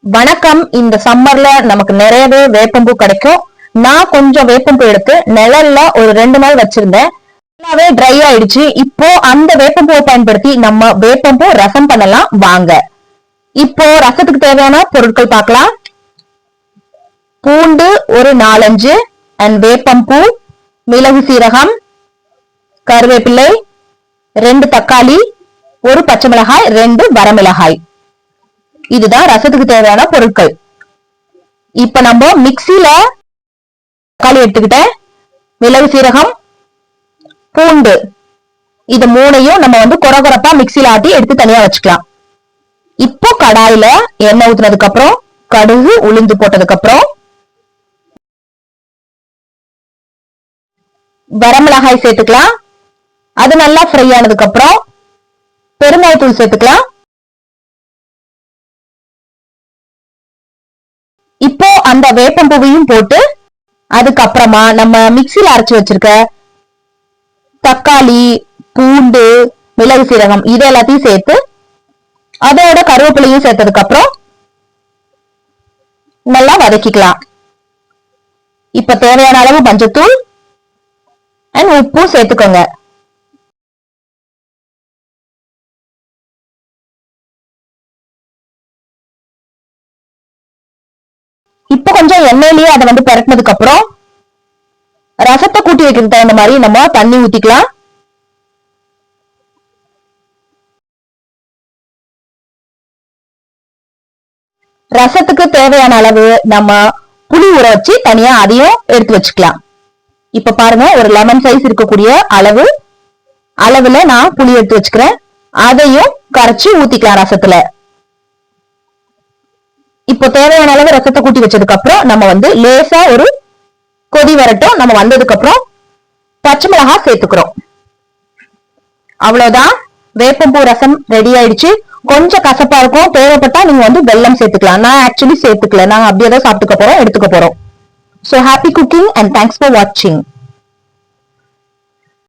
வணக்கம். இந்த சம்மர்ல நமக்கு நிறையவே வேப்பம்பூ கிடைக்கும். நான் கொஞ்சம் வேப்பம்பூ எடுத்து நிழல்ல ஒரு 2 நாள் வச்சிருந்தேன். நல்லாவே ட்ரை ஆயிடுச்சு. இப்போ அந்த வேப்பம்பூவை பயன்படுத்தி நம்ம வேப்பம்பூ ரசம் பண்ணலாம் வாங்க. இப்போ ரசத்துக்கு தேவையான பொருட்கள் பார்க்கலாம். பூண்டு ஒரு 4-5 அண்ட் வேப்பம்பூ, மிளகு சீரகம், கருவேப்பிலை, 2 தக்காளி, ஒரு பச்சை மிளகாய், 2 வரமிளகாய். இதுதான் ரசத்துக்கு தேவையான பொருட்கள். இப்ப நம்ம மிக்சில தக்காளி எடுத்துக்கிட்டேன், மிளகு சீரகம், பூண்டு, இது மூணையும் நம்ம கொரகொரப்பா மிக்சில ஆட்டி எடுத்து தனியா வச்சுக்கலாம். இப்போ கடாயில எண்ணெய் ஊத்துனதுக்கு அப்புறம் கடுகு உளுந்து போட்டதுக்கு அப்புறம் வரமிளகாய் சேர்த்துக்கலாம். அது நல்லா ஃப்ரை ஆனதுக்கு அப்புறம் பெருங்காயத்தூள் சேர்த்துக்கலாம். இப்போ அந்த வேப்பம்பூவையும் போட்டு அதுக்கப்புறமா நம்ம மிக்சில அரைச்சு வச்சிருக்க தக்காளி, பூண்டு, மிளகு சீரகம் இது எல்லாத்தையும் சேர்த்து அதோட கருவேப்பிலையும் சேர்த்ததுக்கு அப்புறம் நல்லா வதக்கிக்கலாம். இப்ப தேவையான அளவு மஞ்சத்தூள் அண்ட் உப்பும் சேர்த்துக்கோங்க. இப்ப கொஞ்சம் எண்ணெயிலேயே அதை பெரட்டினதுக்கு அப்புறம் ரசத்தை கூட்டி வைக்கிறது தகுந்த மாதிரி நம்ம தண்ணி ஊத்திக்கலாம். ரசத்துக்கு தேவையான அளவு நம்ம புளி ஊற வச்சு தனியா அதையும் எடுத்து வச்சுக்கலாம். இப்ப பாருங்க, ஒரு லெமன் சைஸ் இருக்கக்கூடிய அளவுல நான் புளி எடுத்து வச்சுக்கிறேன். அதையும் கரைச்சு ஊத்திக்கலாம் ரசத்துல. இப்போ தேவையான அளவு ரசத்தை கூட்டி வச்சதுக்கு அப்புறம் நம்ம லேசா ஒரு கொதி வரட்டும். நம்ம வந்ததுக்கு அப்புறம் பச்சை மிளகாய் சேர்த்துக்கிறோம். அவ்வளவுதான், வேப்பம்பூ ரசம் ரெடி ஆயிடுச்சு. கொஞ்சம் கசப்பா இருக்கும், தேவைப்பட்டா நீங்க வெல்லம் சேர்த்துக்கலாம். நான் ஆக்சுவலி சேர்த்துக்கல, நாங்க அப்படியே தான் சாப்பிட்டுக்க போறோம், எடுத்துக்க போறோம். So happy cooking and thanks for watching.